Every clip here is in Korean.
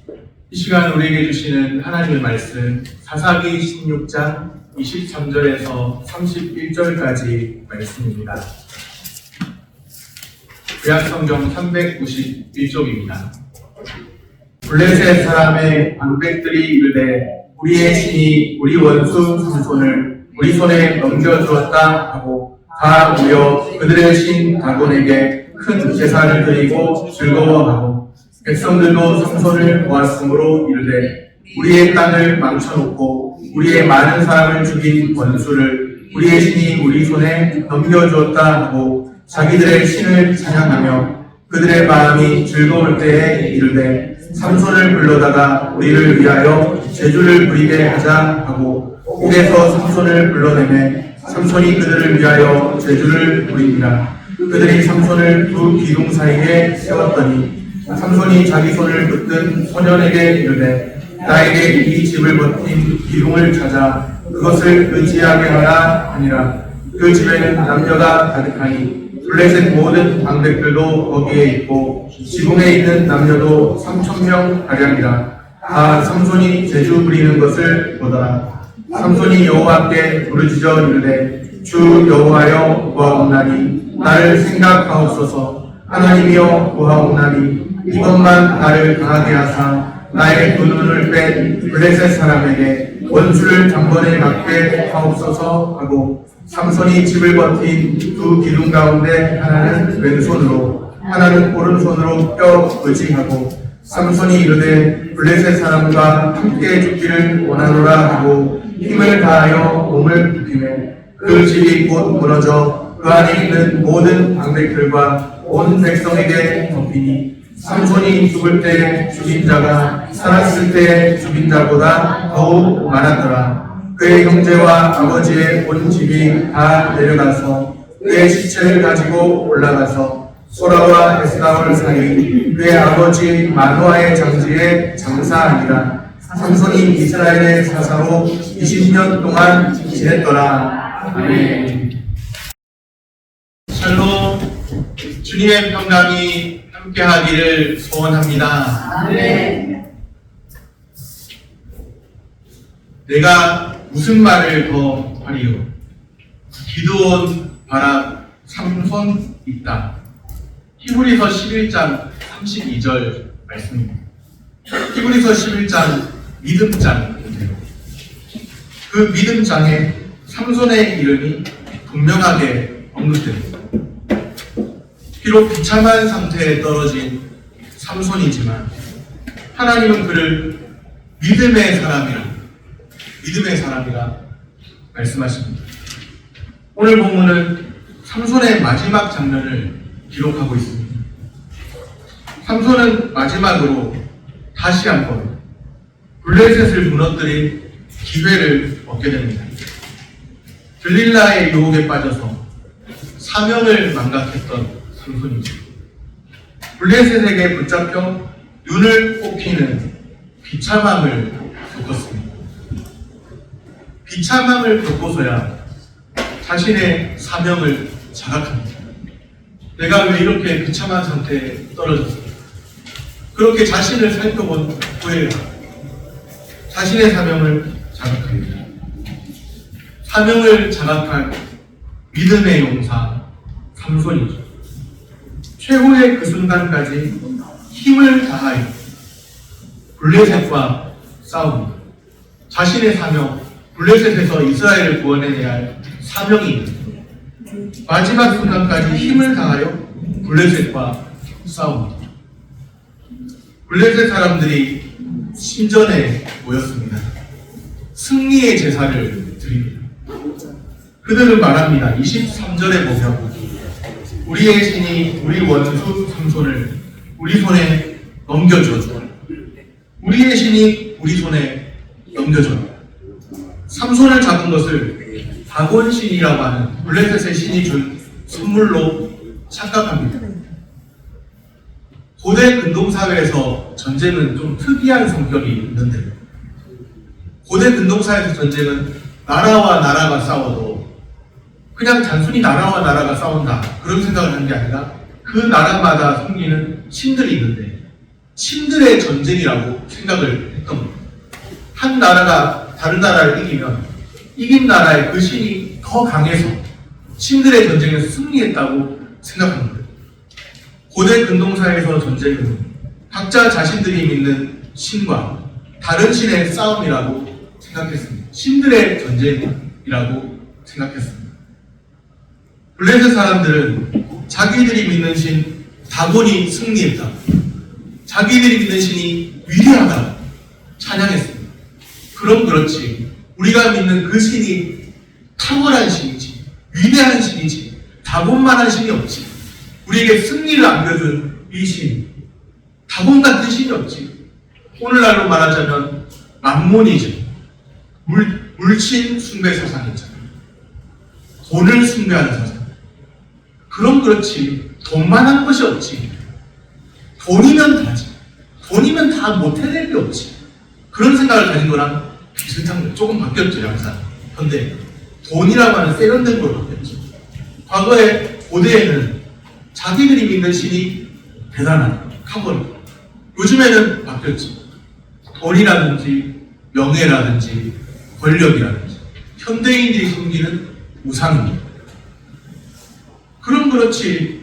이 시간 우리에게 주시는 하나님의 말씀 사사기 16장 23절에서 31절까지 말씀입니다. 구약성경 391쪽입니다. 블레셋 사람의 방백들이 이르되 우리의 신이 우리 원수 삼손을 우리 손에 넘겨주었다 하고 다 모여 그들의 신 다곤에게 큰 제사를 드리고 즐거워하고 백성들도 삼손을 보았으므로 이르되 우리의 땅을 망쳐놓고 우리의 많은 사람을 죽인 원수를 우리의 신이 우리 손에 넘겨주었다 하고 자기들의 신을 찬양하며 그들의 마음이 즐거울 때에 이르되 삼손을 불러다가 우리를 위하여 제주를 부리게 하자 하고 옥에서 삼손을 불러내매 삼손이 그들을 위하여 제주를 부리니라. 그들이 삼손을 두 기둥 사이에 세웠더니 삼손이 자기 손을 붙든 소년에게 이르되 나에게 이 집을 버틴 기둥을 찾아 그것을 의지하게 하라 하니라. 그 집에는 남녀가 가득하니 블레셋 모든 방백들도 거기에 있고 지붕에 있는 남녀도 3,000명 가량이라. 다 삼손이 제주 부리는 것을 보더라. 삼손이 여호와께 부르짖어 이르되 주 여호와여 구하옵나니 나를 생각하옵소서. 하나님이여 구하옵나니 이것만 나를 강하게 하사 나의 두 눈을 뺀 블레셋 사람에게 원수를 단번에 갖게 하옵소서 하고 삼손이 집을 버틴 두 기둥 가운데 하나는 왼손으로 하나는 오른손으로 뼈 의지하고 삼손이 이르되 블레셋 사람과 함께 죽기를 원하노라 하고 힘을 다하여 몸을 굽히매 그 집이 곧 무너져 그 안에 있는 모든 방백들과 온 백성에게 덮이니 삼손이 죽을 때 죽인 자가 살았을 때 죽인 자보다 더욱 많았더라. 그의 형제와 아버지의 온 집이 다 내려가서 그의 시체를 가지고 올라가서 소라와 에스다올 사이 그의 아버지 마노아의 장지에 장사하니라. 삼손이 이스라엘의 사사로 20년 동안 지냈더라. 아멘. 샬롬. 주님의 평강이 함께하기를 소원합니다. 아멘. 내가 무슨 말을 더 하리요? 기드온, 바락, 삼손 있다. 히브리서 11장 32절 말씀입니다. 히브리서 11장 믿음장인데요. 그 믿음장에 삼손의 이름이 분명하게 언급됩니다. 비록 비참한 상태에 떨어진 삼손이지만 하나님은 그를 믿음의 사람이라 말씀하십니다. 오늘 본문은 삼손의 마지막 장면을 기록하고 있습니다. 삼손은 마지막으로 다시 한번 블레셋을 무너뜨린 기회를 얻게 됩니다. 들릴라의 유혹에 빠져서 사명을 망각했던 삼손이죠. 블레셋에게 붙잡혀 눈을 꼽히는 비참함을 겪었습니다. 비참함을 겪고서야 자신의 사명을 자각합니다. 내가 왜 이렇게 비참한 상태에 떨어졌을까? 그렇게 자신을 살펴본 후에 자신의 사명을 자각합니다. 사명을 자각한 믿음의 용사 삼손이죠. 최후의 그 순간까지 힘을 다하여 블레셋과 싸웁니다. 자신의 사명, 블레셋에서 이스라엘을 구원해내야 할 사명이 있습니다. 마지막 순간까지 힘을 다하여 블레셋과 싸웁니다. 블레셋 사람들이 신전에 모였습니다. 승리의 제사를 드립니다. 그들은 말합니다. 23절에 보면 우리의 신이 우리 원수 삼손을 우리 손에 넘겨주었다. 우리의 신이 우리 손에 넘겨줬다. 삼손을 잡은 것을 다곤 신이라고 하는 블레셋의 신이 준 선물로 착각합니다. 고대 근동사회에서 전쟁은 좀 특이한 성격이 있는데, 고대 근동사회에서 전쟁은 나라와 나라가 싸워도 그냥 단순히 나라와 나라가 싸운다 그런 생각을 하는 게 아니라 그 나라마다 섬기는 신들이 있는데 신들의 전쟁이라고 생각을 했던 겁니다. 한 나라가 다른 나라를 이기면 이긴 나라의 그 신이 더 강해서 신들의 전쟁에서 승리했다고 생각합니다. 고대 근동사에서 전쟁은 각자 자신들이 믿는 신과 다른 신의 싸움이라고 생각했습니다. 신들의 전쟁이라고 생각했습니다. 블레셋 사람들은 자기들이 믿는 신 다곤이 승리했다, 자기들이 믿는 신이 위대하다 찬양했습니다. 그럼 그렇지, 우리가 믿는 그 신이 탁월한 신이지, 위대한 신이지, 다곤만한 신이 없지, 우리에게 승리를 안겨준 이 신, 다곤 같은 신이 없지. 오늘날로 말하자면 만몬이죠. 물신 숭배 사상이잖아요. 돈을 숭배하는 사상. 그럼 그렇지, 돈만한 것이 없지. 돈이면 다지. 돈이면 다 못해낼 게 없지. 그런 생각을 가진 거랑 비슷한 거예요. 조금 바뀌었죠, 양상. 그런데 돈이라고 하는 세련된 걸 바뀌었죠. 과거에 고대에는 자기들이 믿는 신이 대단한 탁월하고, 요즘에는 바뀌었죠. 돈이라든지 명예라든지 권력이라든지 현대인들이 섬기는 우상입니다. 그럼 그렇지,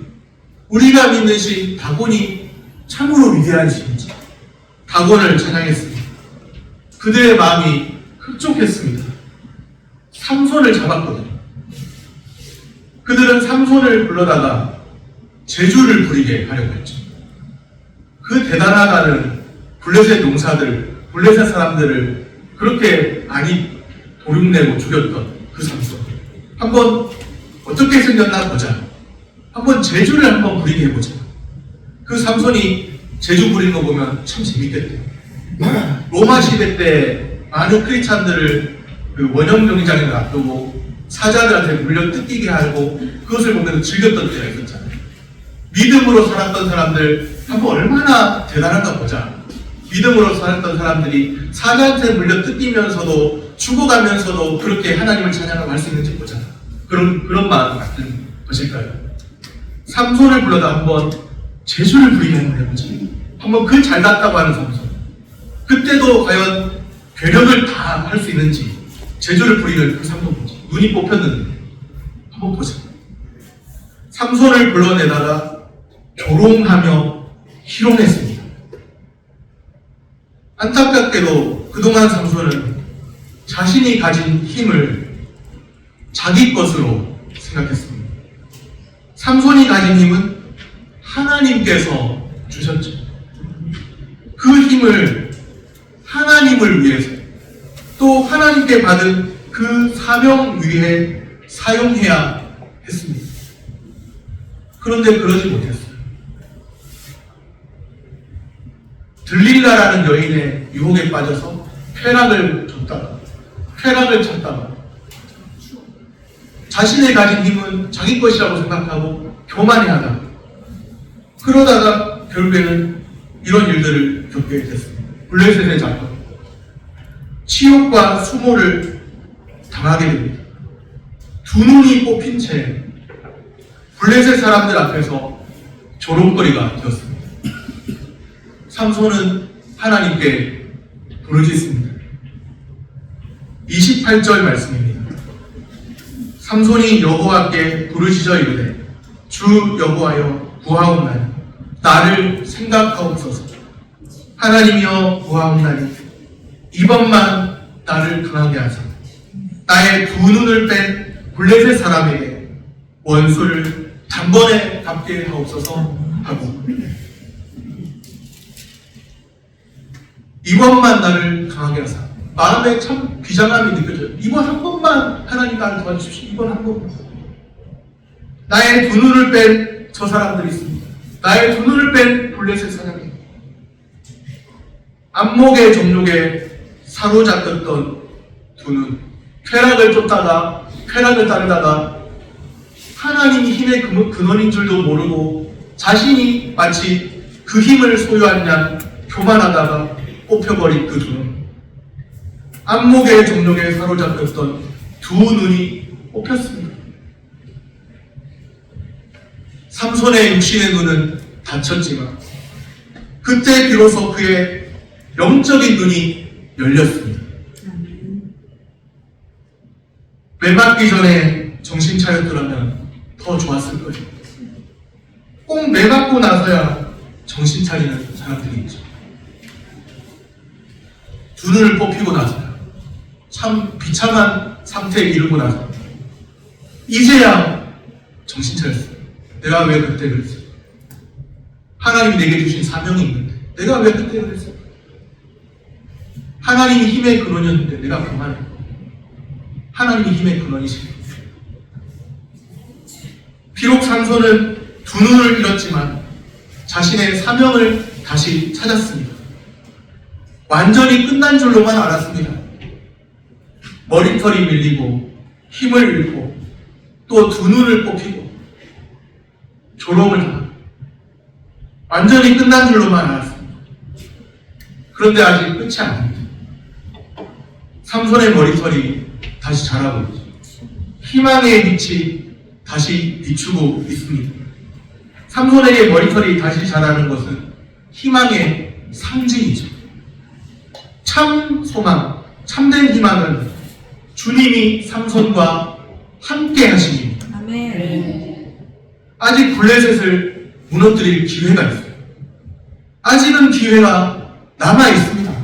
우리가 믿는 신 다곤이 참으로 위대한 신이지. 다곤을 찬양했습니다. 그들의 마음이 흡족했습니다. 삼손을 잡았거든요. 그들은 삼손을 불러다가 제주를 부리게 하려고 했죠. 그 대단하다는 블레셋 용사들, 블레셋 사람들을 그렇게 많이 도륙내고 죽였던 그 삼손. 한번 어떻게 생겼나 보자. 한번 제주를 한번 부리게 해보자. 그 삼손이 제주 부리는 거 보면 참 재밌겠대요. 로마 시대 때 많은 크리스찬들을 그 원형 경기장에 놔두고 사자들한테 물려 뜯기게 하고 그것을 보면서 즐겼던 때가 있었잖아요. 믿음으로 살았던 사람들 한번 얼마나 대단한가 보자. 믿음으로 살았던 사람들이 사자한테 물려 뜯기면서도 죽어가면서도 그렇게 하나님을 찬양하고 할 수 있는지 보자. 그런 마음 같은 것일까요? 삼손을 불러다 한번 제주를 부리게 한번 해보자. 한번 그 잘났다고 하는 삼손. 그때도 과연 괴력을 다 할 수 있는지 제주를 부리는 그 삼손 보자. 눈이 뽑혔는데 한번 보자. 삼손을 불러내다가 조롱하며 희롱했습니다. 안타깝게도 그동안 삼손은 자신이 가진 힘을 자기 것으로 생각했습니다. 삼손이 가진 힘은 하나님께서 주셨죠. 그 힘을 하나님을 위해서 또 하나님께 받은 그 사명 위에 사용해야 했습니다. 그런데 그러지 못했어요. 들릴라라는 여인의 유혹에 빠져서 쾌락을 찾다가 자신의 가진 힘은 자기 것이라고 생각하고 교만해하다가 그러다가 결국에는 이런 일들을 겪게 됐습니다. 블레셋의 작품, 치욕과 수모를 당하게 됩니다. 두 눈이 뽑힌 채 블레셋 사람들 앞에서 조롱거리가 되었습니다. 삼손은 하나님께 부르짖습니다. 28절 말씀입니다. 삼손이 여호와께 부르짖어 이르되 주 여호와여 구하옵나니 나를 생각하옵소서. 하나님이여 구하옵나니 이번만 나를 강하게 하소서. 나의 두 눈을 뺀 블레셋 사람에게 원수를 단번에 갚게 하옵소서 하고 이번만 나를 강하게 하사. 마음에 참 비장함이 느껴져요. 이번 한 번만 하나님 나를 도와주십시오. 이번 한 번만. 나의 두 눈을 뺀 저 사람들이 있습니다. 나의 두 눈을 뺀 블레셋 사람이 안목의 정욕에 사로잡혔던 두 눈, 쾌락을 쫓다가 쾌락을 따르다가 하나님이 힘의 근원인 줄도 모르고 자신이 마치 그 힘을 소유한 양 교만하다가 뽑혀버린 그 두 눈, 안목의 정욕에 사로잡혔던 두 눈이 뽑혔습니다. 삼손의 육신의 눈은 다쳤지만 그때 비로소 그의 영적인 눈이 열렸습니다. 매 맞기 전에 정신 차렸더라면 더 좋았을 거예요. 꼭 매 맞고 나서야 정신 차리는 사람들이 있죠. 두 눈을 뽑히고 나서야, 참 비참한 상태에 이르고 나서 이제야 정신 차렸어요. 내가 왜 그때 그랬어? 하나님이 내게 주신 사명이 있는데 내가 왜 그때 그랬어? 하나님이 힘의 근원이었는데 내가 그만했고, 하나님이 힘의 근원이십니다. 비록 삼손은 두 눈을 잃었지만 자신의 사명을 다시 찾았습니다. 완전히 끝난 줄로만 알았습니다. 머리털이 밀리고 힘을 잃고 또 두 눈을 뽑히고 조롱을 당하고 완전히 끝난 줄로만 알았습니다. 그런데 아직 끝이 아닙니다. 삼손의 머리털이 다시 자라고 있죠. 희망의 빛이 다시 비추고 있습니다. 삼손에게 머리털이 다시 자라는 것은 희망의 상징이죠. 참 소망, 참된 희망은 주님이 삼손과 함께 하십니다. 아멘. 아직 블레셋을 무너뜨릴 기회가 있어요. 아직은 기회가 남아 있습니다.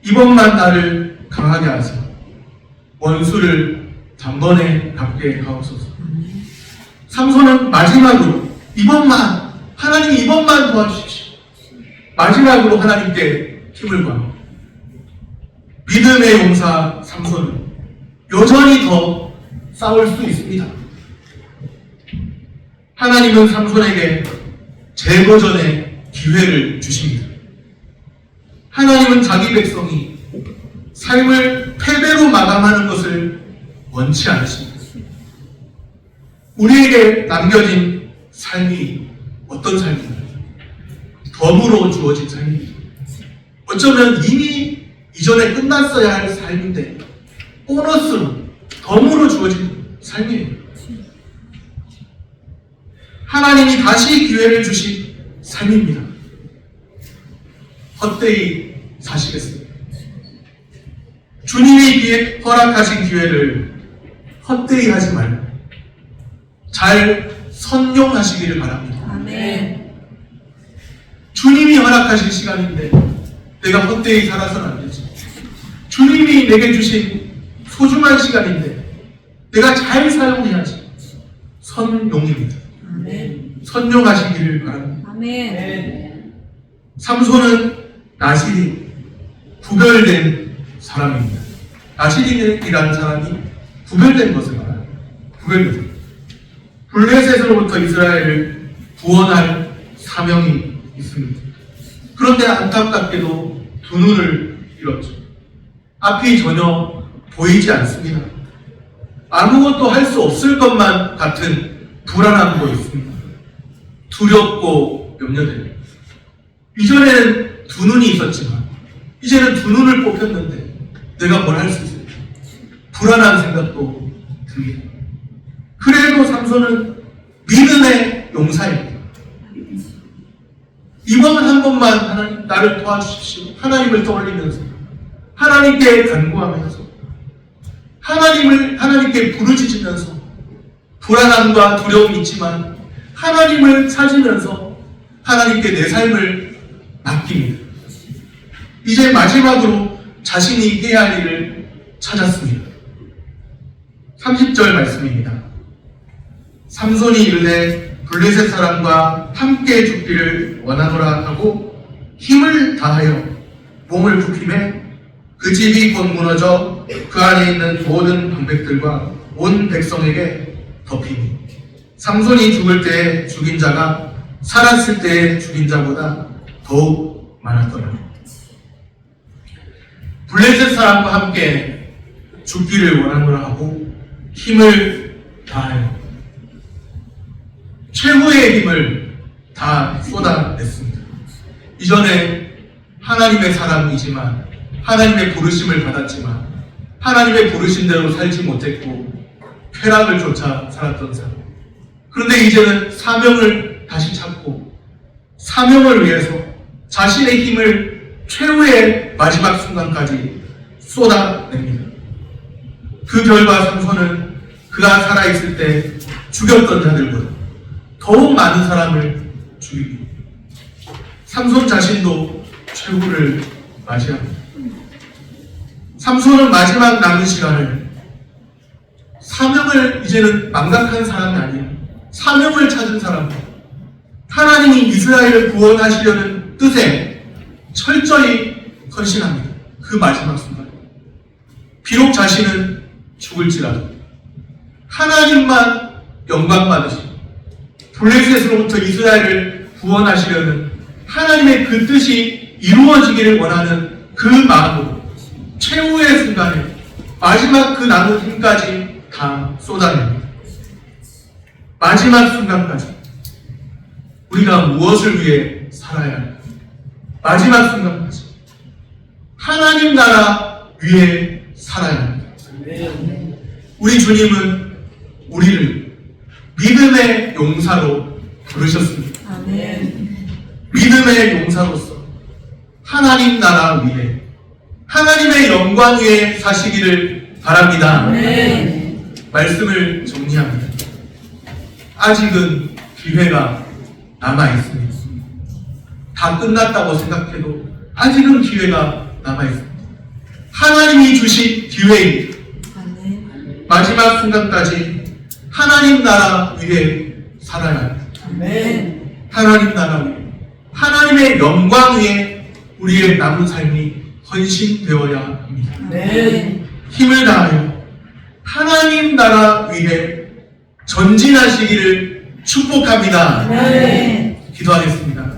이번만 나를 강하게 하세요. 원수를 단번에 갚게 하옵소서. 삼손은 마지막으로 하나님 이번만 도와주십시오. 마지막으로 하나님께 힘을 구합니다. 믿음의 용사 삼손은 여전히 더 싸울 수 있습니다. 하나님은 삼손에게 재거전의 기회를 주십니다. 하나님은 자기 백성이 삶을 패배로 마감하는 것을 원치 않으십니다. 우리에게 남겨진 삶이 어떤 삶인가요? 덤으로 주어진 삶입니다. 어쩌면 이미 이전에 끝났어야 할 삶인데 보너스로 덤으로 주어진 삶이에요. 하나님이 다시 기회를 주신 삶입니다. 헛되이 사시겠습니다. 주님이 허락하신 기회를 헛되이 하지 말고 잘 선용하시기를 바랍니다. 아멘. 주님이 허락하신 시간인데 내가 헛되이 살아서는 안 되지. 주님이 내게 주신 소중한 시간인데 내가 잘 사용해야지. 선용입니다. 아멘. 선용하시기를 바랍니다. 아멘. 삼손은 나실이 구별된 사람입니다. 나실이라는 사람이 구별된 것을 말합니다. 구별된 블레셋으로부터 이스라엘을 구원할 사명이 있습니다. 그런데 안타깝게도 두 눈을 잃었죠. 앞이 전혀 보이지 않습니다. 아무것도 할 수 없을 것만 같은 불안함도 있습니다. 두렵고 염려돼요. 이전에는 두 눈이 있었지만 이제는 두 눈을 뽑혔는데 내가 뭘 할 수 있을까? 불안한 생각도 듭니다. 그래도 삼손은 믿음의 용사입니다. 이번 한 번만 하나님 나를 도와주십시오. 하나님을 떠올리면서 하나님께 간구하면서 하나님께 부르짖으면서 불안함과 두려움이 있지만 하나님을 찾으면서 하나님께 내 삶을 맡깁니다. 이제 마지막으로 자신이 해야 할 일을 찾았습니다. 30절 말씀입니다. 삼손이 이르되 블레셋 사람과 함께 죽기를 원하노라 하고 힘을 다하여 몸을 굽히매 그 집이 곧 무너져 그 안에 있는 모든 방백들과 온 백성에게 덮이니 삼손이 죽을 때에 죽인 자가 살았을 때에 죽인 자보다 더욱 많았더라. 블레셋 사람과 함께 죽기를 원하노라 하고 힘을 다하여 최후의 힘을 다 쏟아냈습니다. 이전에 하나님의 사람이지만 하나님의 부르심을 받았지만 하나님의 부르신 대로 살지 못했고 쾌락을 쫓아 살았던 사람. 그런데 이제는 사명을 다시 찾고 사명을 위해서 자신의 힘을 최후의 마지막 순간까지 쏟아냅니다. 그 결과 삼손은 그가 살아있을 때 죽였던 자들보다 더욱 많은 사람을 죽입니다. 삼손 자신도 최후를 맞이합니다. 삼손은 마지막 남은 시간을 사명을 이제는 망각한 사람이 아니에요. 사명을 찾은 사람입니다. 하나님이 이스라엘을 구원하시려는 뜻에 철저히 헌신합니다. 그 마지막 순간. 비록 자신은 죽을지라도 하나님만 영광 받으시고 블레셋으로부터 이스라엘을 구원하시려는 하나님의 그 뜻이 이루어지기를 원하는 그 마음으로 최후의 순간에 마지막 그 남은 힘까지 다 쏟아냅니다. 마지막 순간까지 우리가 무엇을 위해 살아야 할까? 마지막 순간까지 하나님 나라 위해 살아야 합니다. 우리 주님은 우리를 믿음의 용사로 부르셨습니다. 믿음의 용사로서 하나님 나라 위에 하나님의 영광 위에 사시기를 바랍니다. 말씀을 정리합니다. 아직은 기회가 남아있습니다. 다 끝났다고 생각해도 아직은 기회가 남아있습니다. 하나님이 주신 기회입니다. 마지막 순간까지 하나님 나라 위에 살아야 합니다. 하나님 나라 위에 하나님의 영광 위에 우리의 남은 삶이 헌신되어야 합니다. 힘을 다하여 하나님 나라 위에 전진하시기를 축복합니다. 기도하겠습니다.